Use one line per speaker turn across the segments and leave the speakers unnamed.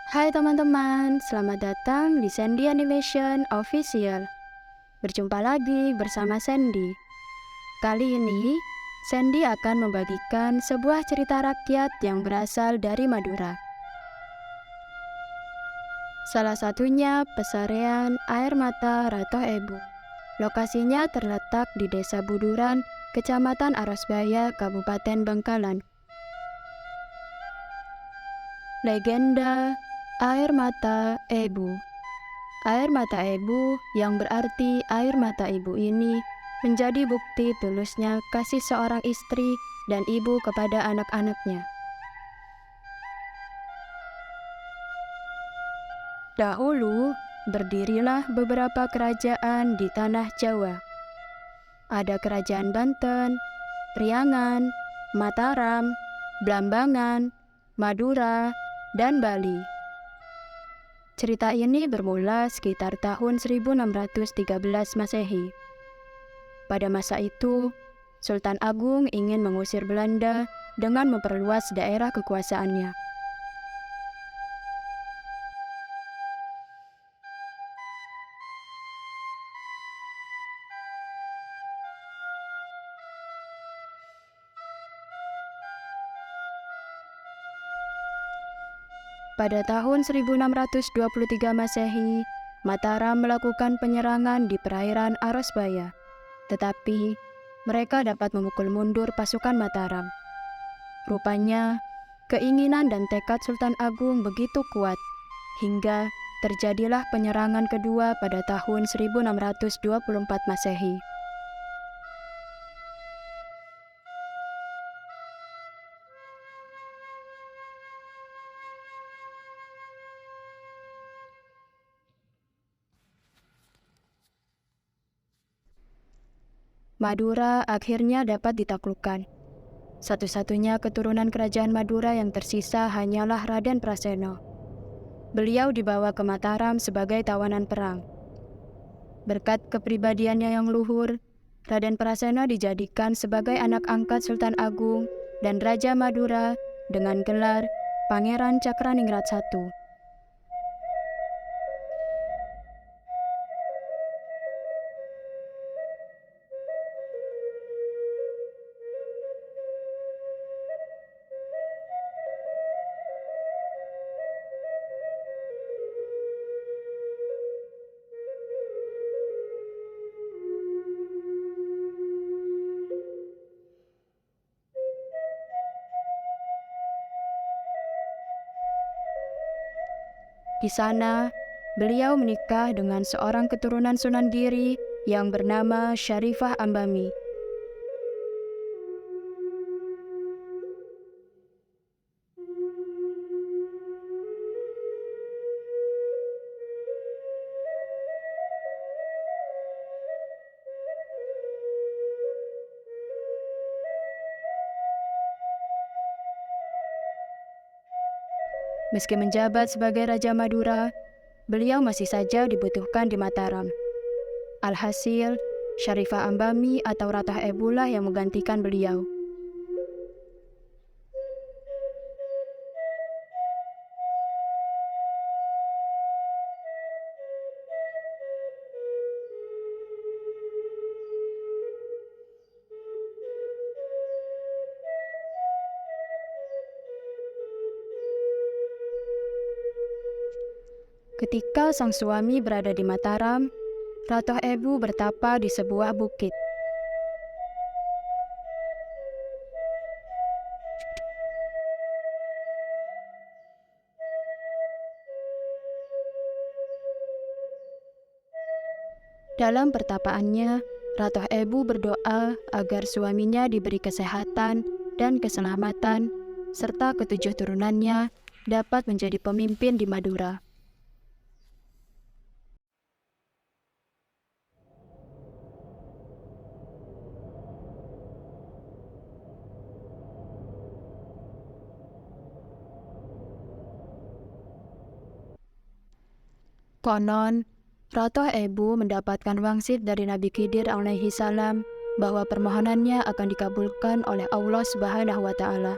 Hai teman-teman, selamat datang di Sandy Animation Official. Berjumpa lagi bersama Sandy. Kali ini, Sandy akan membagikan sebuah cerita rakyat yang berasal dari Madura. Salah satunya Pesarean Air Mata Ratoh Ebu. Lokasinya terletak di Desa Buduran, Kecamatan Arosbaya, Kabupaten Bangkalan. Legenda Air Mata Ebu. Air mata ibu, yang berarti air mata ibu ini, menjadi bukti tulusnya kasih seorang istri dan ibu kepada anak-anaknya. Dahulu, berdirilah beberapa kerajaan di tanah Jawa. Ada Kerajaan Banten, Priangan, Mataram, Blambangan, Madura, dan Bali. Cerita ini bermula sekitar tahun 1613 Masehi. Pada masa itu, Sultan Agung ingin mengusir Belanda dengan memperluas daerah kekuasaannya. Pada tahun 1623 Masehi, Mataram melakukan penyerangan di perairan Arosbaya. Tetapi, mereka dapat memukul mundur pasukan Mataram. Rupanya, keinginan dan tekad Sultan Agung begitu kuat, hingga terjadilah penyerangan kedua pada tahun 1624 Masehi. Madura akhirnya dapat ditaklukkan. Satu-satunya keturunan kerajaan Madura yang tersisa hanyalah Raden Praseno. Beliau dibawa ke Mataram sebagai tawanan perang. Berkat kepribadiannya yang luhur, Raden Praseno dijadikan sebagai anak angkat Sultan Agung dan Raja Madura dengan gelar Pangeran Cakraningrat I. Di sana, beliau menikah dengan seorang keturunan Sunan Giri yang bernama Syarifah Ambami. Meski menjabat sebagai Raja Madura, beliau masih saja dibutuhkan di Mataram. Alhasil, Syarifah Ambami atau Ratoh Ebu lah yang menggantikan beliau. Ketika sang suami berada di Mataram, Ratoh Ebu bertapa di sebuah bukit. Dalam pertapaannya, Ratoh Ebu berdoa agar suaminya diberi kesehatan dan keselamatan, serta ketujuh turunannya dapat menjadi pemimpin di Madura. Konon, Ratoh Ebu mendapatkan wangsit dari Nabi Khidir alaihi salam bahwa permohonannya akan dikabulkan oleh Allah Subhanahu wa Ta'ala.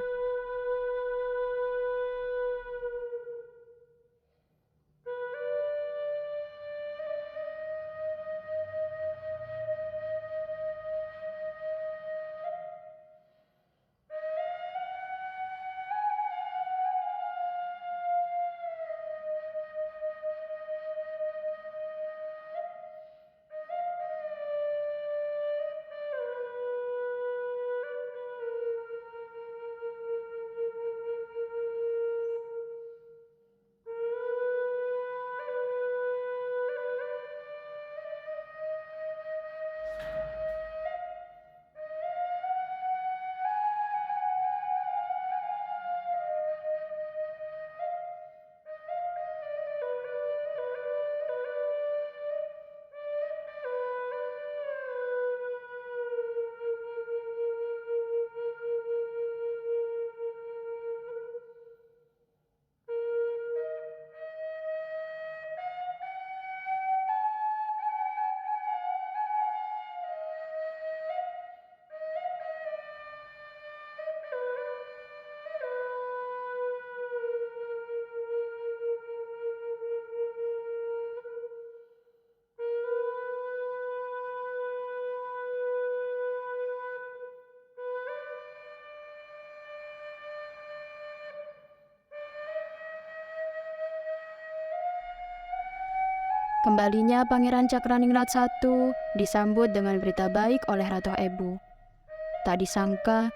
Kembalinya Pangeran Cakraningrat I disambut dengan berita baik oleh Ratu Ebu. Tak disangka,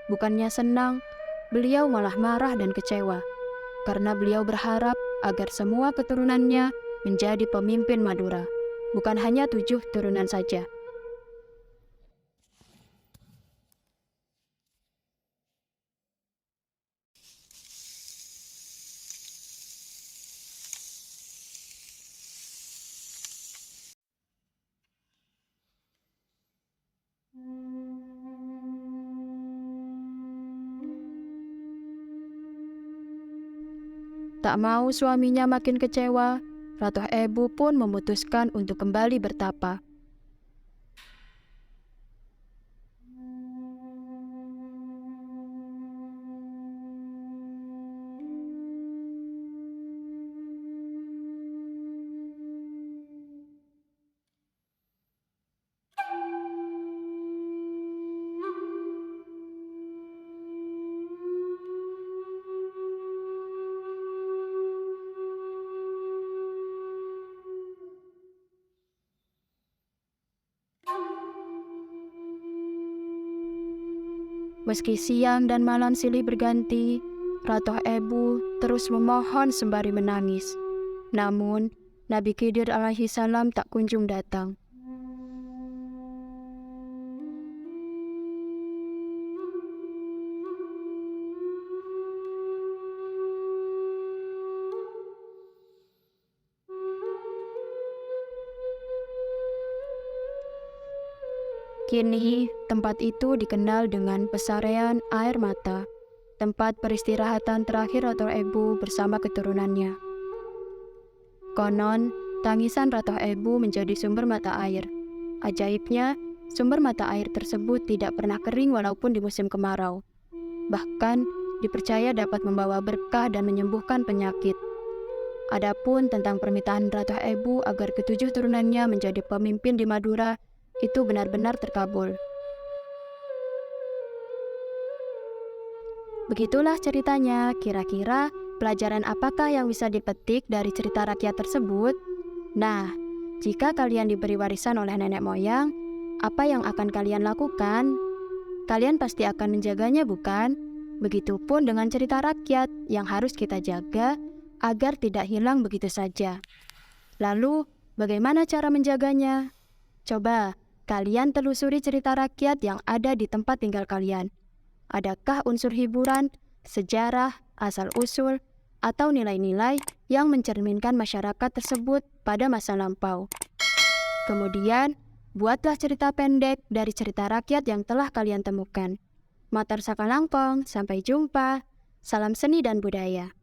bukannya senang, beliau malah marah dan kecewa, karena beliau berharap agar semua keturunannya menjadi pemimpin Madura, bukan hanya 7 turunan saja. Tak mau suaminya makin kecewa, Ratu Ebu pun memutuskan untuk kembali bertapa. Meski siang dan malam silih berganti, Ratu Ebu terus memohon sembari menangis. Namun, Nabi Khidir alaihi salam tak kunjung datang. Kini, tempat itu dikenal dengan Pesarean Air Mata, tempat peristirahatan terakhir Ratu Ebu bersama keturunannya. Konon, tangisan Ratu Ebu menjadi sumber mata air. Ajaibnya, sumber mata air tersebut tidak pernah kering walaupun di musim kemarau. Bahkan, dipercaya dapat membawa berkah dan menyembuhkan penyakit. Adapun tentang permintaan Ratu Ebu agar ketujuh turunannya menjadi pemimpin di Madura, itu benar-benar terkabul. Begitulah ceritanya. Kira-kira pelajaran apakah yang bisa dipetik dari cerita rakyat tersebut? Nah, jika kalian diberi warisan oleh nenek moyang, apa yang akan kalian lakukan? Kalian pasti akan menjaganya, bukan? Begitupun dengan cerita rakyat yang harus kita jaga agar tidak hilang begitu saja. Lalu, bagaimana cara menjaganya? Coba kalian telusuri cerita rakyat yang ada di tempat tinggal kalian. Adakah unsur hiburan, sejarah, asal-usul, atau nilai-nilai yang mencerminkan masyarakat tersebut pada masa lampau? Kemudian, buatlah cerita pendek dari cerita rakyat yang telah kalian temukan. Matur Saka Langkong, sampai jumpa. Salam seni dan budaya.